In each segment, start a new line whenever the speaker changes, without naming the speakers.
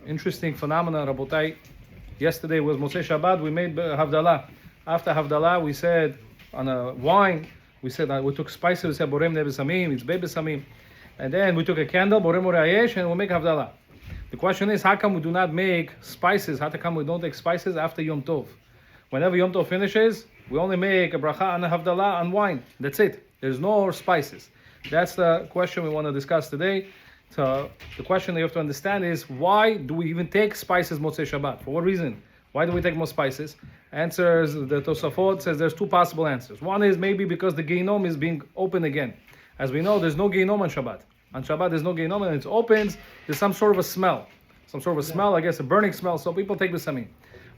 Interesting phenomenon, Rabotai. Yesterday was Moshe Shabbat. We made Havdalah. After Havdalah, we said on a wine, we said we took spices. We said Borem Nebesamim, it's Bebesamim. And then we took a candle, Borem Orayesh, and we make Havdalah. The question is, how come we do not make spices? How come we don't take spices after Yom Tov? Whenever Yom Tov finishes, we only make a bracha and a Havdalah and wine. That's it. There's no spices. That's the question we want to discuss today. So the question that you have to understand is, why do we even take spices Motzei Shabbat? For what reason? Why do we take more spices? Answers, the Tosafot says there's two possible answers. One is maybe because the Geinom is being opened again. As we know, there's no Geinom on Shabbat. On Shabbat there's no Geinom, and it opens, there's some sort of a smell. I guess a burning smell, so people take Besamim.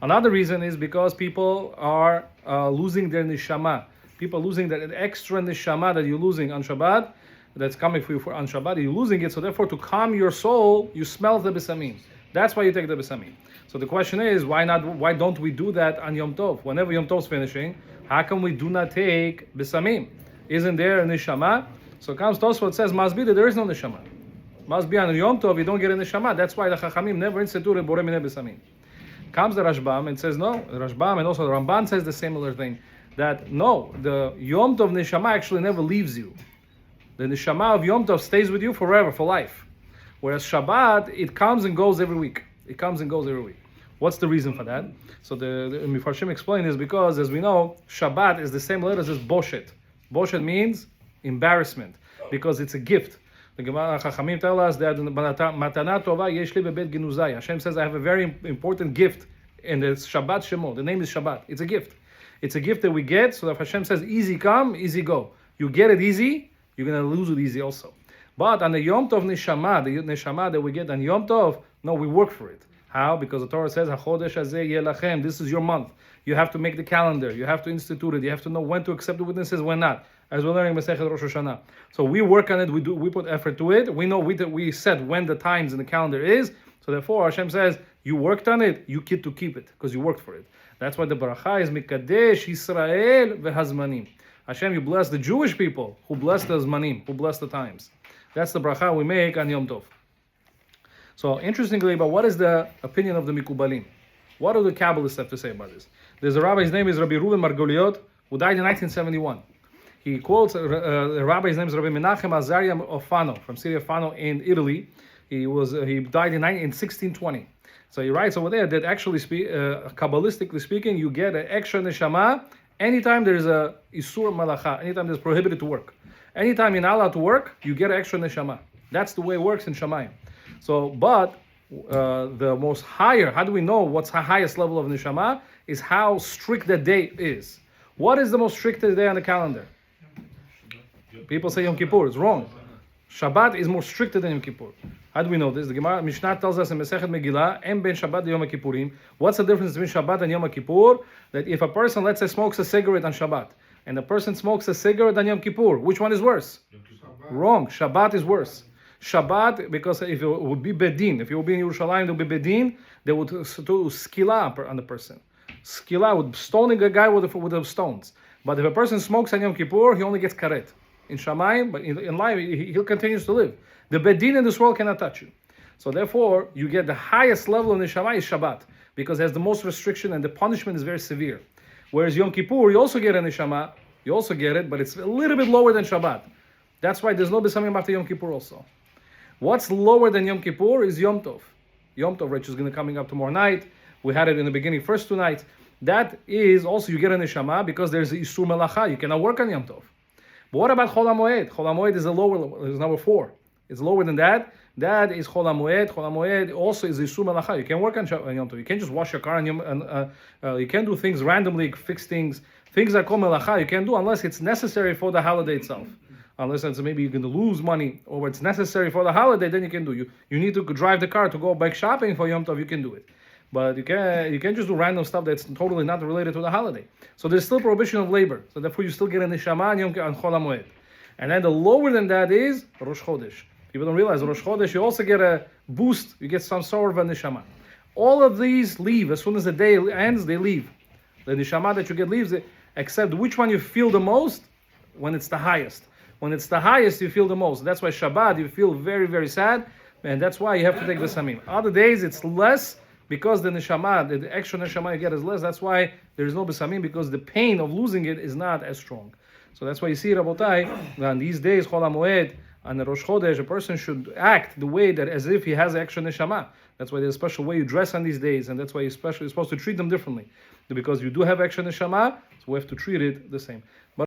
Another reason is because people are losing their Neshama. People are losing that extra Neshama that you're losing on Shabbat, that's coming for you on Shabbat, you're losing it, so therefore to calm your soul, you smell the Besamim. That's why you take the Besamim. So the question is, why don't we do that on Yom Tov? Whenever Yom Tov is finishing, how come we do not take Besamim? Isn't there a Neshama? So comes Tosfot says, must be that there is no Neshama. Must be on Yom Tov, you don't get a Neshama. That's why the Chachamim never instituted Borei Minei Besamim. Comes the Rashbam and says, no, the Rashbam and also the Ramban says the similar thing, that no, the Yom Tov Neshama actually never leaves you. The Neshama of Yom Tov stays with you forever, for life. Whereas Shabbat, it comes and goes every week. What's the reason for that? So the Mefarshim explain is because, as we know, Shabbat is the same letters as Boshet. Boshet means embarrassment, because it's a gift. The Gemara Chachamim tell us that Matana Tova Yesh Li Bebet Genuzai. Hashem says, I have a very important gift, and it's Shabbat Shemo. The name is Shabbat. It's a gift. It's a gift that we get, so that Hashem says, easy come, easy go. You get it easy, you're going to lose it easy also. But on the Yom Tov Neshama, the Neshama that we get on Yom Tov, no, we work for it. How? Because the Torah says, HaChodesh Hazeh Yelachem, this is your month. You have to make the calendar. You have to institute it. You have to know when to accept the witnesses, when not. As we're learning Masechet Rosh Hashanah. So we work on it. We put effort to it. We know we set when the times in the calendar is. So therefore, Hashem says, you worked on it. You get to keep it because you worked for it. That's why the bracha is Mikadesh Yisrael v'Hazmanim. Hashem, you bless the Jewish people who bless the Zmanim, who bless the times. That's the bracha we make on Yom Tov. So interestingly, but what is the opinion of the Mikubalim? What do the Kabbalists have to say about this? There's a rabbi, his name is Rabbi Reuven Margoliot, who died in 1971. He quotes a rabbi, his name is Rabbi Menachem Azaria of Fano, from city of Fano in Italy. He died in 1620. So he writes over there that actually, Kabbalistically speaking, you get an extra neshama anytime there is a isur malacha, anytime there's prohibited to work. Anytime you're not allowed to work, you get an extra neshama. That's the way it works in Shamayim. So, but the most higher, how do we know what's the highest level of neshama? Is how strict the day is. What is the most strictest day on the calendar? People say Yom Kippur. It's wrong. Shabbat is more stricter than Yom Kippur. How do we know this? The Gemara Mishnah tells us in Masechet Megillah, Em ben Shabbat Yom Kippurim. What's the difference between Shabbat and Yom Kippur? That if a person, let's say, smokes a cigarette on Shabbat, and a person smokes a cigarette on Yom Kippur, which one is worse? Wrong. Shabbat is worse. Shabbat, because if it would be bedin, if it would be in Yerushalayim, it would be bedin, they would do skila on the person. Skila would stoning a guy with the stones. But if a person smokes on Yom Kippur, he only gets karet. In Shamayim, but in life, he'll continue to live. The bedin in this world cannot touch you. So therefore, you get the highest level in the Neshama is Shabbat, because it has the most restriction and the punishment is very severe. Whereas Yom Kippur, you also get a Neshama, you also get it, but it's a little bit lower than Shabbat. That's why there's no Besamim after Yom Kippur also. What's lower than Yom Kippur is Yom Tov. Yom Tov, which is going to coming up tomorrow night. We had it in the beginning, first two nights. That is also, you get a Neshama because there's Isur Melacha. You cannot work on Yom Tov. But what about Chol HaMoed? Chol HaMoed is a lower level, is number 4. It's lower than that. That is Chol HaMoed. Chol HaMoed also is Isur Melacha. You can't work on Yom Tov. You can't just wash your car you can't do things randomly, fix things. Things that call Melacha you can't do unless it's necessary for the holiday itself. Unless it's maybe you're going to lose money or it's necessary for the holiday, then you can do. You need to drive the car to go bike shopping for Yom Tov, you can do it. But you can't just do random stuff that's totally not related to the holiday. So there's still prohibition of labor. So therefore you still get a neshama and Chol HaMoed. And then the lower than that is Rosh Chodesh. People don't realize Rosh Chodesh, you also get a boost, you get some sort of a neshama. All of these leave. As soon as the day ends, they leave. The neshama that you get leaves, except which one you feel the most? When it's the highest. When it's the highest, you feel the most. That's why Shabbat, you feel very, very sad. and that's why you have to take the samim. Other days it's less because the neshama, the extra neshama you get is less. That's why there is no besamim, because the pain of losing it is not as strong. So that's why you see, Rabotai, on these days, Chol HaMoed, on the Rosh Chodesh, a person should act the way that as if he has extra neshama. That's why there's a special way you dress on these days, and that's why you're supposed to treat them differently. Because you do have extra neshama, so we have to treat it the same. But